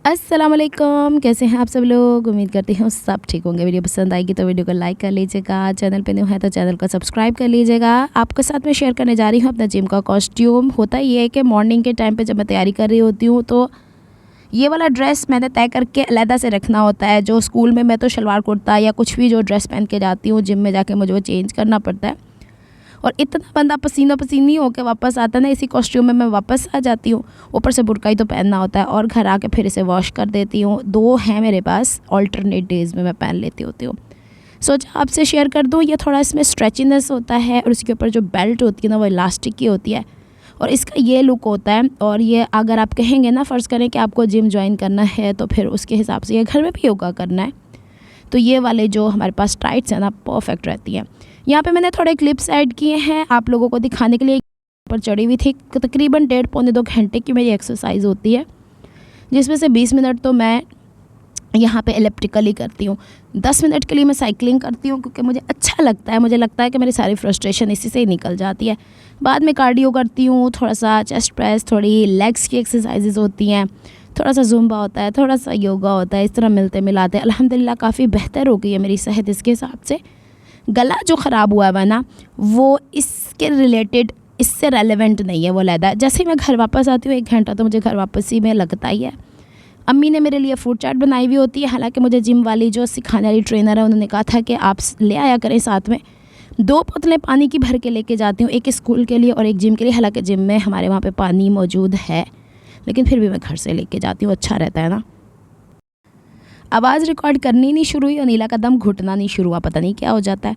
अस्सलाम वालेकुम, कैसे हैं आप सब लोग। उम्मीद करती हूँ सब ठीक होंगे। वीडियो पसंद आएगी तो वीडियो को लाइक कर लीजिएगा, चैनल पे न्यू है तो चैनल को सब्सक्राइब कर लीजिएगा। आपके साथ में शेयर करने जा रही हूँ अपना जिम का कॉस्ट्यूम। होता ये है कि मॉर्निंग के टाइम पे जब मैं तैयारी कर रही होती हूँ तो ये वाला ड्रेस मैंने तय करके अलहदा से रखना होता है। जो स्कूल में मैं तो शलवार कुर्ता या कुछ भी जो ड्रेस पहन के जाती हूँ, जिम में जाके मुझे वो चेंज करना पड़ता है। और इतना बंदा पसीनो पसीनी होकर वापस आता है ना, इसी कॉस्ट्यूम में मैं वापस आ जाती हूँ। ऊपर से बुर्का ही तो पहनना होता है और घर आके फिर इसे वॉश कर देती हूँ। 2 हैं मेरे पास, ऑल्टरनेट डेज़ में मैं पहन लेती होती हूँ। सोचा आपसे शेयर कर दूँ। ये थोड़ा इसमें स्ट्रेचिनेस होता है और इसके ऊपर जो बेल्ट होती है ना वो इलास्टिक की होती है और इसका ये लुक होता है। और ये अगर आप कहेंगे ना, फ़र्ज़ करें कि आपको जिम ज्वाइन करना है तो फिर उसके हिसाब से ये घर में भी योगा करना है, तो ये वाले जो हमारे पास टाइट्स हैं ना, परफेक्ट रहती हैं। यहाँ पे मैंने थोड़े क्लिप्स ऐड किए हैं आप लोगों को दिखाने के लिए। पर चढ़ी हुई थी, तकरीबन 1.5-पौने 2 घंटे की मेरी एक्सरसाइज होती है, जिसमें से 20 मिनट तो मैं यहाँ पे एलिप्टिकली करती हूँ। 10 मिनट के लिए मैं साइकिलिंग करती हूँ क्योंकि मुझे अच्छा लगता है। मुझे लगता है कि मेरी सारी फ्रस्ट्रेशन इसी से ही निकल जाती है। बाद में कार्डियो करती हूँ, थोड़ा सा चेस्ट प्रेस, थोड़ी लेग्स की एक्सरसाइजेज होती हैं, थोड़ा सा जुम्बा होता है, थोड़ा सा योगा होता है। इस तरह मिलते मिलाते अल्हम्दुलिल्लाह काफ़ी बेहतर हो गई है मेरी सेहत इसके हिसाब से। गला जो ख़राब हुआ है ना, वो इसके रिलेटेड, इससे रेलेवेंट नहीं है, वो लहदा। जैसे ही मैं घर वापस आती हूँ 1 घंटा तो मुझे घर वापसी में लगता ही है। अम्मी ने मेरे लिए फ्रूट चाट बनाई हुई होती है। हालांकि मुझे जिम वाली जो सिखाने वाली ट्रेनर है उन्होंने कहा था कि आप ले आया करें साथ में। 2 बोतलें पानी की भर के लेके जाती हूँ, एक स्कूल के लिए और एक जिम के लिए। हालांकि जिम में हमारे वहाँ पे पानी मौजूद है, लेकिन फिर भी मैं घर से लेके जाती हूँ, अच्छा रहता है ना। आवाज़ रिकॉर्ड करनी नहीं शुरू हुई और नीला का दम घुटना नहीं शुरू हुआ, पता नहीं क्या हो जाता है।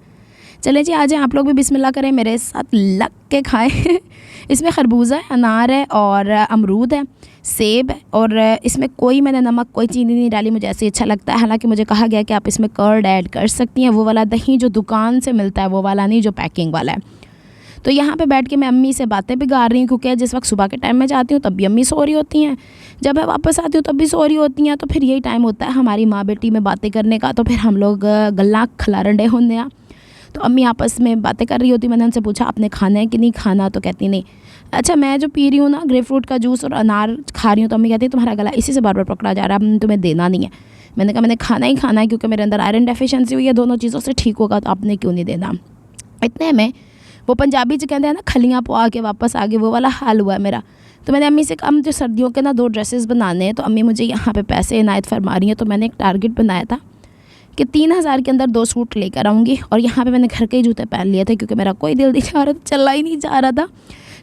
चले जी, आ जाएँ आप लोग भी बिस्मिल्लाह करें, मेरे साथ लग के खाएं। इसमें खरबूजा है, अनार है और अमरूद है, सेब है और इसमें कोई मैंने नमक, कोई चीनी नहीं डाली, मुझे ऐसे अच्छा लगता है। हालांकि मुझे कहा गया कि आप इसमें कर्ड ऐड कर सकती हैं, वो वाला दही जो दुकान से मिलता है, वो वाला नहीं जो पैकिंग वाला है। तो यहाँ पे बैठ के मैं अम्मी से बातें बिगाड़ रही हूँ क्योंकि जिस वक्त सुबह के टाइम में जाती हूँ तब भी अम्मी सो रही होती हैं, जब मैं वापस आती हूँ तब भी सो रही होती हैं। तो फिर यही टाइम होता है हमारी माँ बेटी में बातें करने का। तो फिर हम लोग गल्ला खिलारंडे होने हैं। तो अम्मी आपस में बातें कर रही होती। मैंने उनसे पूछा आपने खाना है कि नहीं खाना, तो कहती नहीं। अच्छा, मैं जो पी रही हूँ ना ग्रेप फ्रूट का जूस और अनार खा रही हूँ, तो अम्मी कहती है तुम्हारा गला इसी से बार बार पकड़ा जा रहा है, तुम्हें देना नहीं है। मैंने कहा मैंने खाना ही खाना है क्योंकि मेरे अंदर आयरन डेफिशिएंसी हुई है, दोनों चीज़ों से ठीक होगा, तो आपने क्यों नहीं देना। इतने में वो पंजाबी जो कहते हैं ना, खलियाँ पुआ के वापस आ गए, वो वाला हाल हुआ है मेरा। तो मैंने अम्मी से कहा मुझे सर्दियों के ना 2 ड्रेसेस बनाने हैं, तो अम्मी मुझे यहाँ पे पैसे इनायत फरमा रही हैं। तो मैंने एक टारगेट बनाया था कि 3000 के अंदर 2 सूट लेकर आऊँगी। और यहाँ पे मैंने घर के ही जूते पहन लिए थे क्योंकि मेरा कोई दिल नहीं चाह रहा था, चला ही नहीं जा रहा था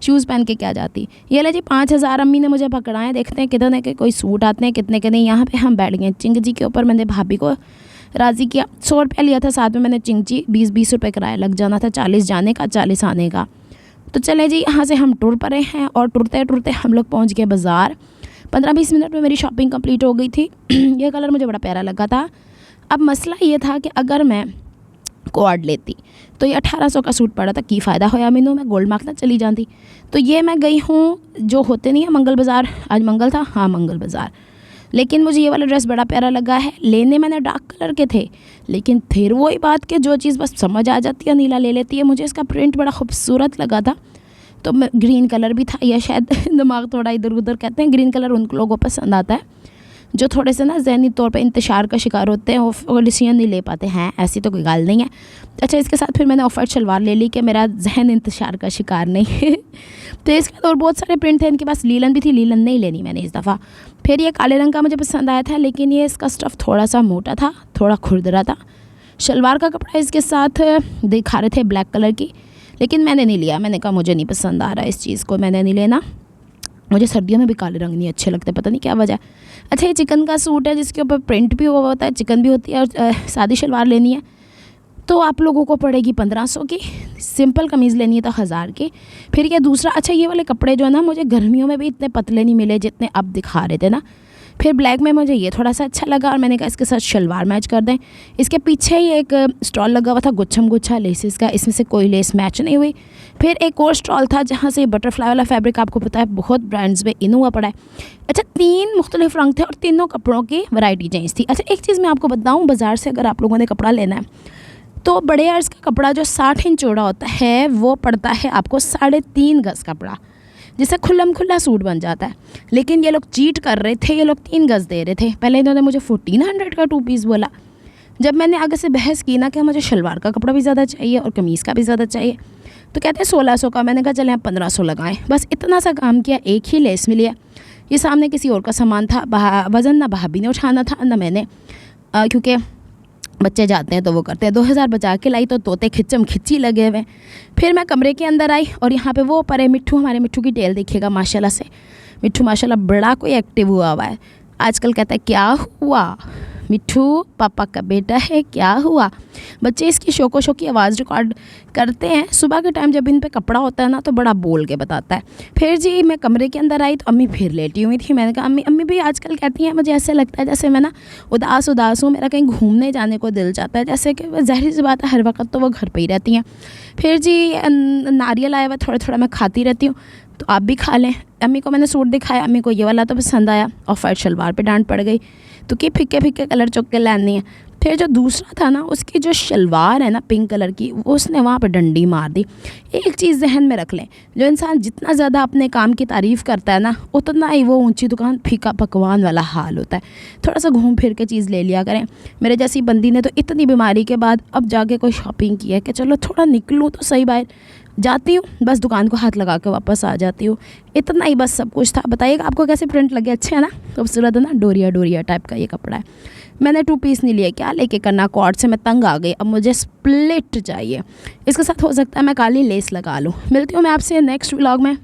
शूज़ पहन के क्या जाती। ये ले जी 5000 अम्मी ने मुझे पकड़ाए, देखते हैं कितने के कोई सूट आते हैं, कितने के नहीं। यहाँ पे हम बैठ गए चिंग जी के ऊपर। मैंने भाभी को राज़ी किया, 100 रुपया लिया था, साथ में मैंने चिंगची 20-20 रुपये किराया लग जाना था, 40 जाने का 40 आने का। तो चले जी, यहाँ से हम टूर पड़े हैं और टुरते टुरते हम लोग पहुँच गए बाज़ार। 15-20 मिनट में मेरी शॉपिंग कंप्लीट हो गई थी। यह कलर मुझे बड़ा प्यारा लगा था। अब मसला ये था कि अगर मैं क्वाड लेती तो ये 1800 का सूट पड़ा था, की फ़ायदा होया मैनू, मैं गोल्ड मार्क ना चली जाती। तो ये मैं गई हूँ जो होते नहीं है मंगल बाज़ार, आज मंगल था, हाँ मंगल बाज़ार। लेकिन मुझे ये वाला ड्रेस बड़ा प्यारा लगा है। लेने मैंने डार्क कलर के थे, लेकिन फिर वही बात कि जो चीज़ बस समझ आ जाती है नीला ले लेती है। मुझे इसका प्रिंट बड़ा खूबसूरत लगा था, तो मैं ग्रीन कलर भी था, या शायद दिमाग थोड़ा इधर उधर, कहते हैं ग्रीन कलर उन लोगों को पसंद आता है जो थोड़े से ना ज़हनी तौर पे इंतशार का शिकार होते हैं, वो डिसीजन नहीं ले पाते हैं। ऐसी तो कोई गाल नहीं है। अच्छा, इसके साथ फिर मैंने ऑफर शलवार ले ली कि मेरा जहन इंतशार का शिकार नहीं है। तो इसके बाद और बहुत सारे प्रिंट थे, इनके पास लीलन भी थी, लीलन नहीं लेनी मैंने इस दफ़ा। फिर ये काले रंग का मुझे पसंद आया था, लेकिन ये इसका स्टफ़ थोड़ा सा मोटा था, थोड़ा खुरदरा था। शलवार का कपड़ा इसके साथ दिखा रहे थे ब्लैक कलर की, लेकिन मैंने नहीं लिया। मैंने कहा मुझे नहीं पसंद आ रहा इस चीज़ को, मैंने नहीं लेना। मुझे सर्दियों में भी काले रंग नहीं अच्छे लगते, पता नहीं क्या वजह है। अच्छा, ये चिकन का सूट है जिसके ऊपर प्रिंट भी हुआ होता है, चिकन भी होती है। और सादी शलवार लेनी है तो आप लोगों को पड़ेगी 1500 की, सिंपल कमीज़ लेनी है तो 1000 की। फिर ये दूसरा, अच्छा ये वाले कपड़े जो है ना, मुझे गर्मियों में भी इतने पतले नहीं मिले जितने अब दिखा रहे थे ना। फिर ब्लैक में मुझे ये थोड़ा सा अच्छा लगा और मैंने कहा इसके साथ शलवार मैच कर दें। इसके पीछे ही एक स्टॉल लगा हुआ था गुच्छम गुच्छा लेसेस का, इसमें से कोई लेस मैच नहीं हुई। फिर एक और स्टॉल था जहाँ से बटरफ्लाई वाला फैब्रिक, आपको पता है बहुत ब्रांड्स में इन हुआ पड़ा है। अच्छा, 3 मुख्तलिफ रंग थे और तीनों कपड़ों की वैरायटी चेंज थी। अच्छा, एक चीज़ मैं आपको बताऊँ, बाज़ार से अगर आप लोगों ने कपड़ा लेना है तो बड़े अर्ज़ का कपड़ा जो 60 इंच चौड़ा होता है वो पड़ता है आपको 3.5 गज़ कपड़ा। जिससे खुल्लम खुल्ला सूट बन जाता है। लेकिन ये लोग चीट कर रहे थे, ये लोग 3 गज़ दे रहे थे। पहले इन्होंने मुझे 1400 का 2 पीस बोला। जब मैंने आगे से बहस की ना कि मुझे शलवार का कपड़ा भी ज़्यादा चाहिए और कमीज़ का भी ज़्यादा चाहिए, तो कहते हैं 1600 का। मैंने कहा चले आप 1500 लगाएं। बस इतना सा काम किया, एक ही लेस मिली है। ये सामने किसी और का सामान था, वज़न ना भाभी ने उठाना था ना मैंने, क्योंकि बच्चे जाते हैं तो वो करते हैं। 2000 बचा के लाई तो तोते खिच्चम खिच्ची लगे हुए। फिर मैं कमरे के अंदर आई और यहाँ पे वो परे मिट्ठू, हमारे मिट्ठू की टेल दिखेगा माशाल्लाह से। मिट्ठू माशाल्लाह बड़ा कोई एक्टिव हुआ है आजकल। कहता है क्या हुआ मिट्ठू, पापा का बेटा है, क्या हुआ। बच्चे इसकी शोको शो की आवाज़ रिकॉर्ड करते हैं। सुबह के टाइम जब इन पे कपड़ा होता है ना तो बड़ा बोल के बताता है। फिर जी मैं कमरे के अंदर आई तो अम्मी फिर लेटी हुई थी। मैंने कहा अम्मी भी आजकल कहती हैं, मुझे ऐसे लगता है जैसे मैं ना उदास हूँ, मेरा कहीं घूमने जाने को दिल चाहता है। जैसे कि ज़ाहिर सी बात है हर वक्त तो वो घर पर ही रहती हैं। फिर जी नारियल आया हुआ थोड़ा थोड़ा मैं खाती रहती हूँ, तो आप भी खा लें। अम्मी को मैंने सूट दिखाया, अम्मी को ये वाला तो पसंद आया। ऑफ वाइट शलवार पे डांट पड़ गई तो कि फिक्के फिक्के कलर चुक के लानी है। फिर जो दूसरा था ना, उसकी जो शलवार है ना पिंक कलर की, वो उसने वहाँ पे डंडी मार दी। एक चीज़ जहन में रख लें, जो इंसान जितना ज़्यादा अपने काम की तारीफ़ करता है ना, उतना ही वो ऊंची दुकान फीका पकवान वाला हाल होता है। थोड़ा सा घूम फिर के चीज़ ले लिया करें। मेरे जैसी बंदी ने तो इतनी बीमारी के बाद अब जाके कोई शॉपिंग की है कि चलो थोड़ा निकलूँ तो सही। बाहर जाती हूँ, बस दुकान को हाथ लगा के वापस आ जाती हूँ। इतना ही बस सब कुछ था। बताइएगा आपको कैसे प्रिंट लगे, अच्छे है ना, खूबसूरत है ना, डोरिया टाइप का ये कपड़ा है। मैंने 2 पीस नहीं लिए, क्या लेके करना, कॉर्ड से मैं तंग आ गई। अब मुझे स्प्लिट चाहिए। इसके साथ हो सकता है मैं काली लेस लगा लूँ। मिलती हूँ मैं आपसे नेक्स्ट व्लॉग में।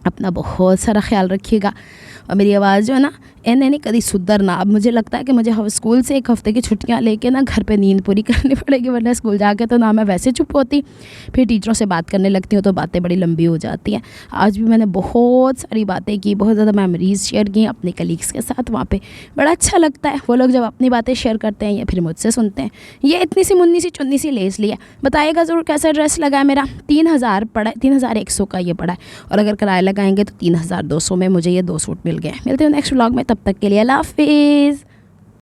अपना बहुत सारा ख्याल रखिएगा। और मेरी आवाज़ जो है ना, इन्हें नहीं कभी सुधरना। अब मुझे लगता है कि मुझे स्कूल से 1 हफ़्ते की छुट्टियां लेके ना घर पे नींद पूरी करनी पड़ेगी, वरना स्कूल जाके तो ना मैं वैसे चुप होती, फिर टीचरों से बात करने लगती हूँ तो बातें बड़ी लंबी हो जाती हैं। आज भी मैंने बहुत सारी बातें की, बहुत ज़्यादा मेमोरीज़ शेयर की अपने कलीग्स के साथ। वहाँ पर बड़ा अच्छा लगता है वो लोग जब अपनी बातें शेयर करते हैं या फिर मुझसे सुनते हैं। ये इतनी सी मुन्नी सी चुन्नी सी लेस लिया। बताइएगा ज़रूर कैसा ड्रेस लगा है मेरा। 3000 पड़ा है, 3100 का ये पड़ा है। और अगर किराया लगाएंगे तो 3200 में मुझे ये 2 सूट मिल गए। मिलते हैं नेक्स्ट व्लॉग में, तब तक के लिए अल्लाह हाफिज़।